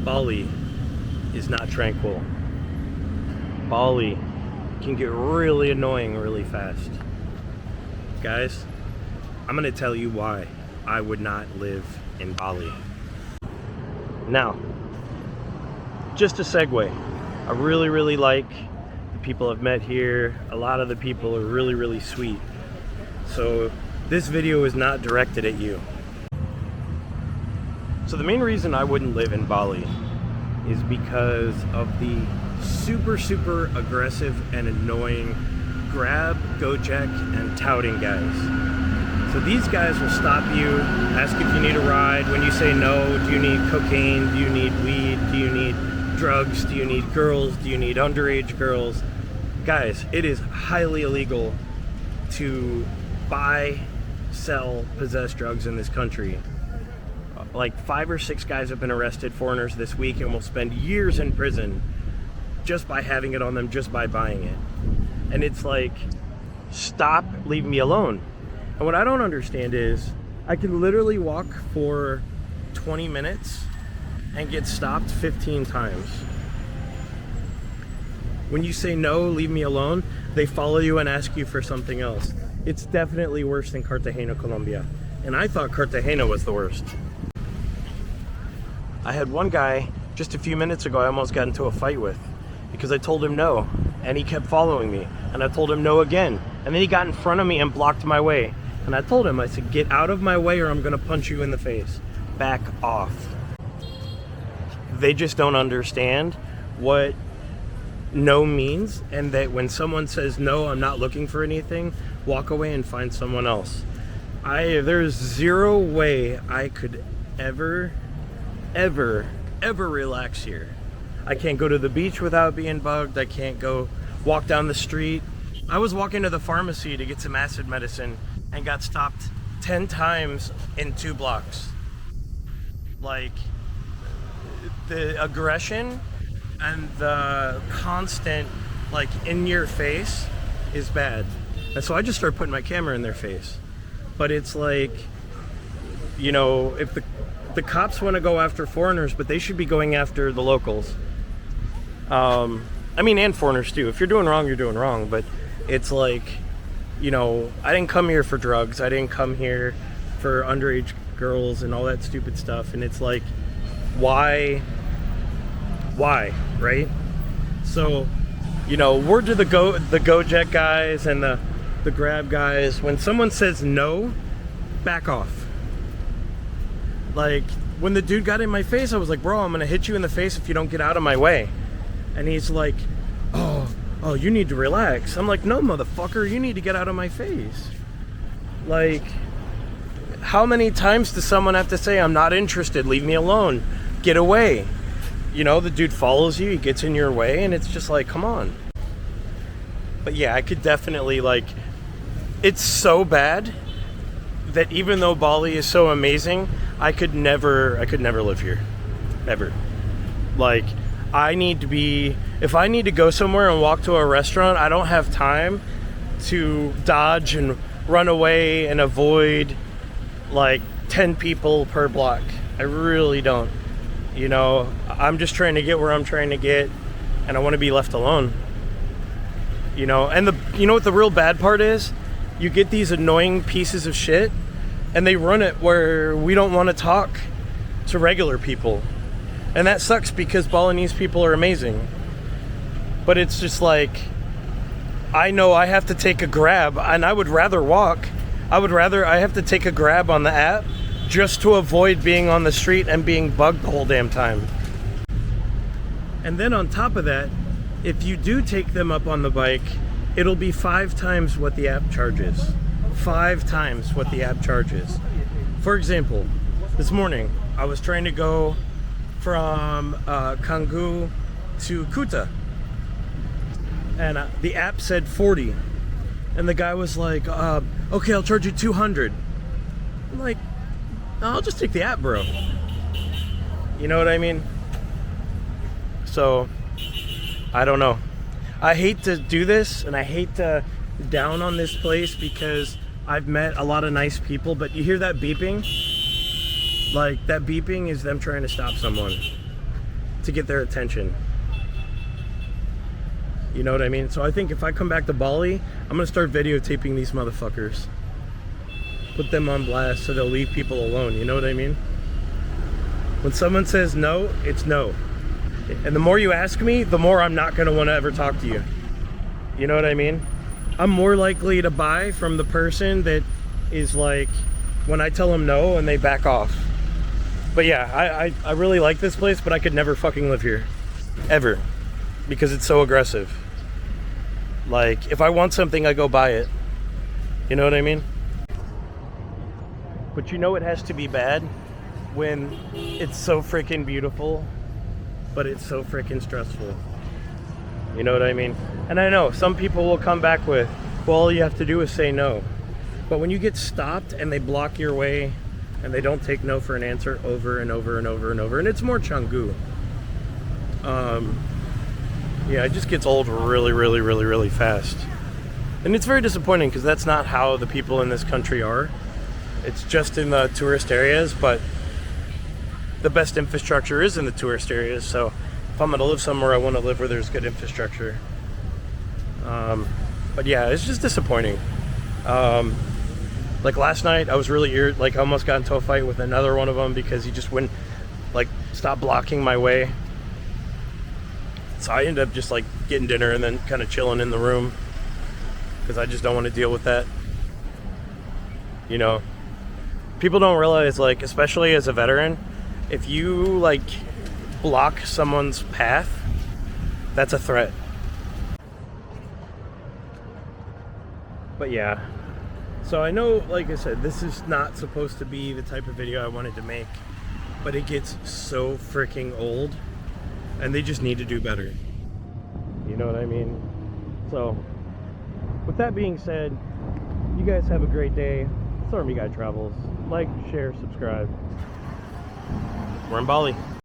Bali is not tranquil. Bali can get really annoying really fast. Guys, I'm gonna tell you why I would not live in Bali. Now, just a segue. I really like the people I've met here. A lot of the people are really sweet. So this video is not directed at you. So the main reason I wouldn't live in Bali is because of the super aggressive and annoying grab, Gojek, and touting guys. So these guys will stop you, ask if you need a ride. When you say no, do you need cocaine? Do you need weed? Do you need drugs? Do you need girls? Do you need underage girls? Guys, it is highly illegal to buy, sell, possess drugs in this country. Like 5 or 6 guys have been arrested, foreigners, this week, and will spend years in prison just by having it on them, just by buying it. And it's like, stop, leave me alone. And what I don't understand is, I can literally walk for 20 minutes and get stopped 15 times. When you say no, leave me alone, they follow you and ask you for something else. It's definitely worse than Cartagena, Colombia. And I thought Cartagena was the worst. I had one guy, just a few minutes ago, I almost got into a fight with because I told him no, and he kept following me, and I told him no again, and then he got in front of me and blocked my way, and I told him, I said, get out of my way or I'm gonna punch you in the face. Back off. They just don't understand what no means, and that when someone says no, I'm not looking for anything, walk away and find someone else. There's zero way I could ever relax here. I can't go to the beach without being bugged. I can't go walk down the street. I was walking to the pharmacy to get some acid medicine and got stopped 10 times in 2 blocks. Like, the aggression and the constant, like, in your face is bad. And so I just started putting my camera in their face. But it's like, you know, if the cops want to go after foreigners, but they should be going after the locals. I mean, and foreigners too. If you're doing wrong, you're doing wrong. But it's like, you know, I didn't come here for drugs. I didn't come here for underage girls and all that stupid stuff. And it's like, why, right? So, you know, word to the Gojek guys and the grab guys, when someone says no, back off. Like, when the dude got in my face, I was like, bro, I'm gonna hit you in the face if you don't get out of my way. And he's like, oh, you need to relax. I'm like, no, motherfucker, you need to get out of my face. Like, how many times does someone have to say, I'm not interested, leave me alone, get away? You know, the dude follows you, he gets in your way, and it's just like, come on. But yeah, I could definitely, like, it's so bad that even though Bali is so amazing, I could never live here, ever. Like, if I need to go somewhere and walk to a restaurant, I don't have time to dodge and run away and avoid like 10 people per block. I really don't. You know, I'm just trying to get where I'm trying to get, and I want to be left alone. You know, and you know what the real bad part is? You get these annoying pieces of shit, and they run it where we don't want to talk to regular people. And that sucks because Balinese people are amazing. But it's just like, I know I have to take a grab, and I would rather walk. I have to take a grab on the app just to avoid being on the street and being bugged the whole damn time. And then on top of that, if you do take them up on the bike, it'll be 5 times what the app charges. 5 times what the app charges. For example, this morning, I was trying to go from Canggu to Kuta, and the app said 40, and the guy was like, okay, I'll charge you 200. I'm like, no, I'll just take the app, bro. You know what I mean? So, I don't know. I hate to do this, and I hate to down on this place because I've met a lot of nice people, but you hear that beeping? Like, that beeping is them trying to stop someone. to get their attention. You know what I mean? So I think if I come back to Bali, I'm gonna start videotaping these motherfuckers. Put them on blast so they'll leave people alone, you know what I mean? When someone says no, it's no. And the more you ask me, the more I'm not gonna wanna ever talk to you. You know what I mean? I'm more likely to buy from the person that is like, when I tell them no and they back off. But yeah, I really like this place, but I could never fucking live here. Ever. Because it's so aggressive. Like, if I want something, I go buy it. You know what I mean? But you know it has to be bad when it's so freaking beautiful, but it's so freaking stressful. You know what I mean? And I know some people will come back with, well, all you have to do is say no. But when you get stopped and they block your way and they don't take no for an answer over and over and over and over, and it's more Canggu. Yeah, it just gets old really, really, really, really fast. And it's very disappointing because that's not how the people in this country are. It's just in the tourist areas, but the best infrastructure is in the tourist areas. So if I'm going to live somewhere, I want to live where there's good infrastructure. But yeah, it's just disappointing. Like last night, I was really I almost got into a fight with another one of them because he just wouldn't stop blocking my way. So I ended up just getting dinner and then kind of chilling in the room because I just don't want to deal with that. You know, people don't realize, especially as a veteran, if you block someone's path, that's a threat. But yeah, so I know, like I said, this is not supposed to be the type of video I wanted to make, but it gets so freaking old. And they just need to do better. You know what I mean? So, with that being said, you guys have a great day. It's Armyguy Travels. Like, share, subscribe. We're in Bali.